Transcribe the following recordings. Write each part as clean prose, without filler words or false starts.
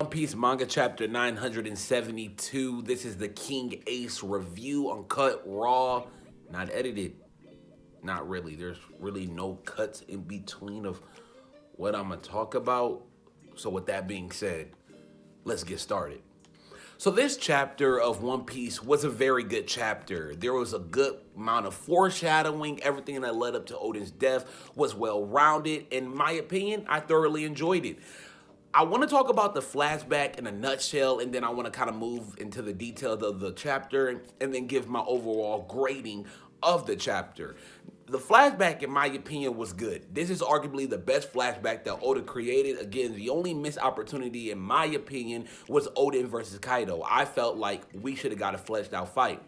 One Piece manga chapter 972. This is the King Ace review, uncut, raw, not edited. Not really. There's really no cuts in between of what I'm going to talk about. So, with that being said, let's get started. So this chapter of One Piece was a very good chapter. There was a good amount of foreshadowing. Everything that led up to Oden's death was well rounded. In my opinion, I thoroughly enjoyed it. I want to talk about the flashback in a nutshell, and then I want to kind of move into the details of the chapter and then give my overall grading of the chapter. The flashback, in my opinion, was good. This is arguably the best flashback that Oda created. Again, the only missed opportunity, in my opinion, was Oden versus Kaido. I felt like we should have got a fleshed out fight.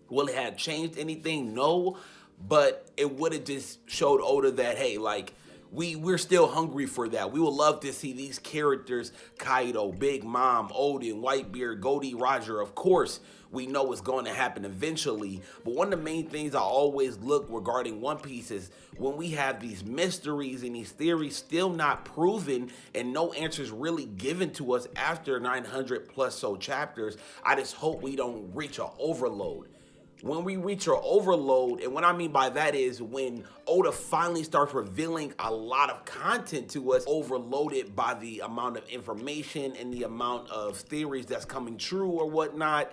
Will it have changed anything? No, but it would have just showed Oda that, hey, like, we're still hungry for that. We would love to see these characters, Kaido, Big Mom, Oden, Whitebeard, Goldie Roger. Of course, we know it's going to happen eventually. But one of the main things I always look regarding One Piece is when we have these mysteries and these theories still not proven and no answers really given to us after 900 plus so chapters, I just hope we don't reach an overload. When we reach our overload, and what I mean by that is when Oda finally starts revealing a lot of content to us, overloaded by the amount of information and the amount of theories that's coming true or whatnot,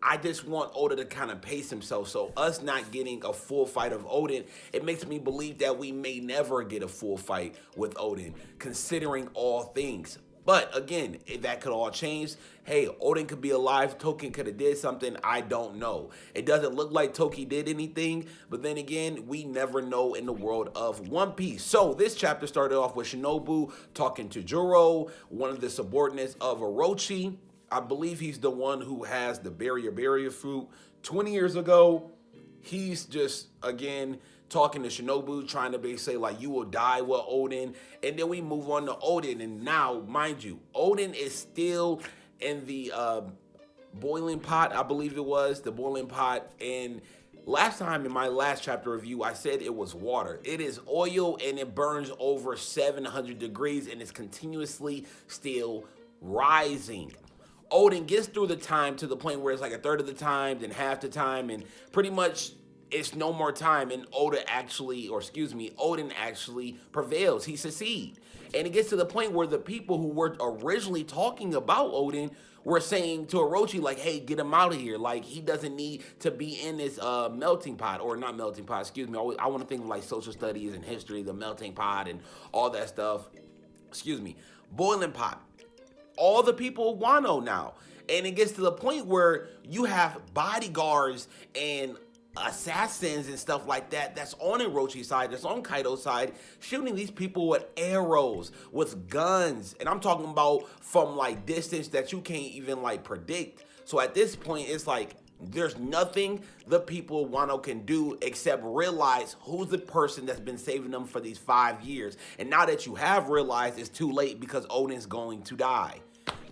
I just want Oda to kind of pace himself. So us not getting a full fight of Oden, it makes me believe that we may never get a full fight with Oden, considering all things. But again, that could all change. Hey, Oden could be alive. Toki could have did something. I don't know. It doesn't look like Toki did anything. But then again, we never know in the world of One Piece. So this chapter started off with Shinobu talking to Juro, one of the subordinates of Orochi. I believe he's the one who has the barrier fruit. 20 years ago, he's just, again, talking to Shinobu, trying to basically say, like, you will die with Oden. And then we move on to Oden. And now, mind you, Oden is still in the boiling pot, I believe it was, the boiling pot. And last time in my last chapter review, I said it was water. It is oil, and it burns over 700 degrees, and it's continuously still rising. Oden gets through the time to the point where it's like a third of the time, then half the time, and pretty much it's no more time, and Oden actually prevails. He succeeds. And it gets to the point where the people who were originally talking about Oden were saying to Orochi, like, hey, get him out of here. Like, he doesn't need to be in this melting pot, or not melting pot, excuse me. I want to think of like social studies and history, the melting pot and all that stuff. Boiling pot. All the people Wano now. And it gets to the point where you have bodyguards and assassins and stuff like that that's on Orochi's side, that's on Kaido's side, shooting these people with arrows, with guns. And I'm talking about from like distance that you can't even like predict. So at this point, it's like there's nothing the people Wano can do except realize who's the person that's been saving them for these 5 years. And now that you have realized, it's too late because Oden's going to die.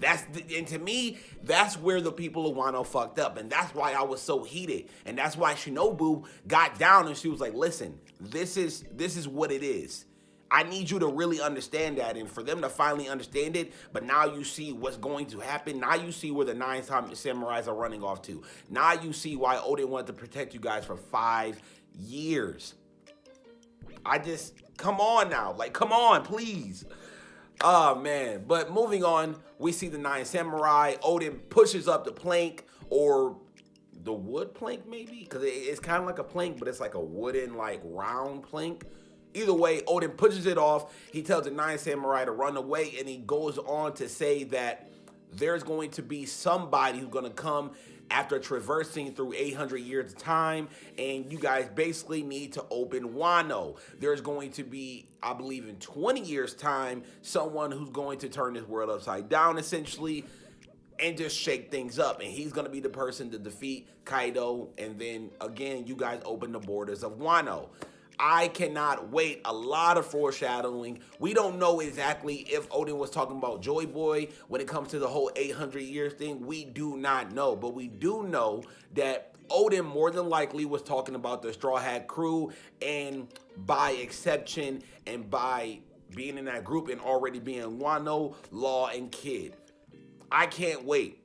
And to me, that's where the people of Wano fucked up. And that's why I was so heated. And that's why Shinobu got down and she was like, listen, this is what it is. I need you to really understand that, and for them to finally understand it. But now you see what's going to happen. Now you see where the 9 samurais are running off to. Now you see why Oden wanted to protect you guys for 5 years. Come on now. Like, come on, please. Oh, man. But moving on, we see the 9 samurai. Oden pushes up the plank, or the wood plank maybe? Because it's kind of like a plank, but it's like a wooden, like, round plank. Either way, Oden pushes it off. He tells the 9 samurai to run away, and he goes on to say that there's going to be somebody who's going to come after traversing through 800 years of time, and you guys basically need to open Wano. There's going to be, I believe in 20 years' time, someone who's going to turn this world upside down, essentially, and just shake things up. And he's going to be the person to defeat Kaido, and then, again, you guys open the borders of Wano. I cannot wait. A lot of foreshadowing. We don't know exactly if Oden was talking about Joy Boy when it comes to the whole 800 years thing. We do not know. But we do know that Oden more than likely was talking about the Straw Hat crew, and by exception and by being in that group and already being Wano, Law, and Kid. I can't wait.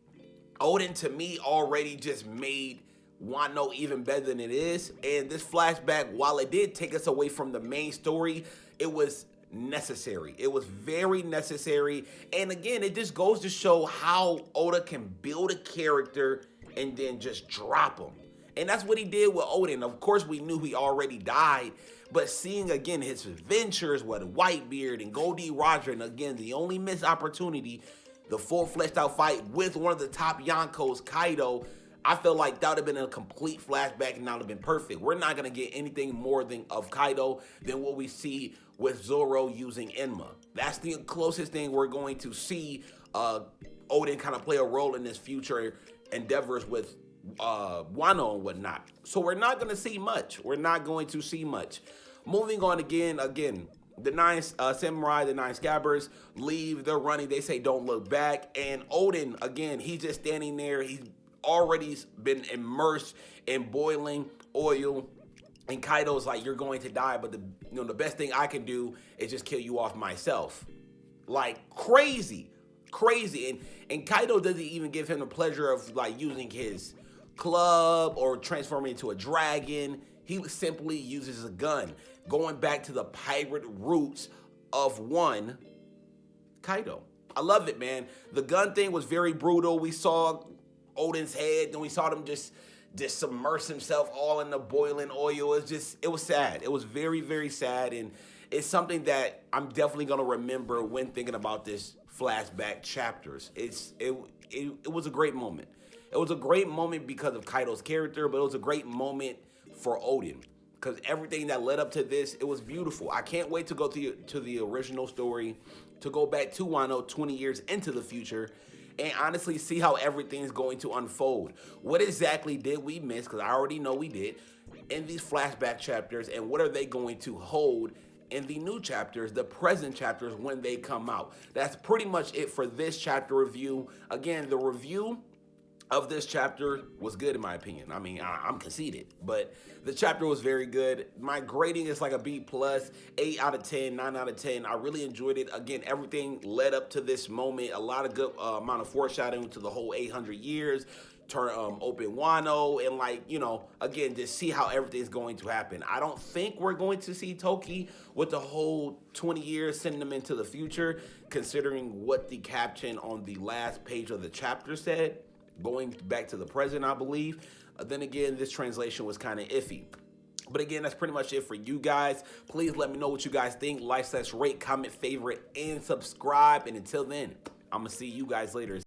Oden to me already just made Wano even better than it is. And this flashback, while it did take us away from the main story, it was necessary. It was very necessary. And again, it just goes to show how Oda can build a character and then just drop him. And that's what he did with Oden. Of course, we knew he already died, but seeing again his adventures with Whitebeard and Goldie Roger, and again, the only missed opportunity, the full fleshed out fight with one of the top Yonkos, Kaido, I feel like that would have been a complete flashback and that would have been perfect. We're not going to get anything more of Kaido than what we see with Zoro using Enma. That's the closest thing we're going to see Oden kind of play a role in his future endeavors with Wano and whatnot. So we're not going to see much. We're not going to see much. Moving on again, the nine samurai, the nine scabbards leave. They're running. They say, "Don't look back." And Oden, again, he's just standing there. He's already been immersed in boiling oil. And Kaido's like, "You're going to die, but the best thing I can do is just kill you off myself." Like crazy. And Kaido doesn't even give him the pleasure of like using his club or transforming into a dragon. He simply uses a gun, going back to the pirate roots of one Kaido. I love it, man. The gun thing was very brutal. We saw Oden's head, and we saw him just submerge himself all in the boiling oil. It was sad. It was very, very sad, and it's something that I'm definitely gonna remember when thinking about this flashback chapters. It was a great moment. It was a great moment because of Kaido's character, but it was a great moment for Oden because everything that led up to this, it was beautiful. I can't wait to go to the original story, to go back to Wano 20 years into the future, and honestly see how everything's going to unfold. What exactly did we miss? Because I already know we did in these flashback chapters, and what are they going to hold in the new chapters, the present chapters when they come out? That's pretty much it for this chapter review. Again, the review of this chapter was good in my opinion. I mean, I'm conceited, but the chapter was very good. My grading is like a B plus, 8 out of 10, 9 out of 10. I really enjoyed it. Again, everything led up to this moment. A lot of good amount of foreshadowing to the whole 800 years. Open Wano, and again, just see how everything's going to happen. I don't think we're going to see Toki with the whole 20 years sending them into the future, considering what the caption on the last page of the chapter said. Going back to the present, I believe. Then again, this translation was kind of iffy. But again, that's pretty much it for you guys. Please let me know what you guys think. Like, rate, comment, favorite, and subscribe. And until then, I'm going to see you guys later.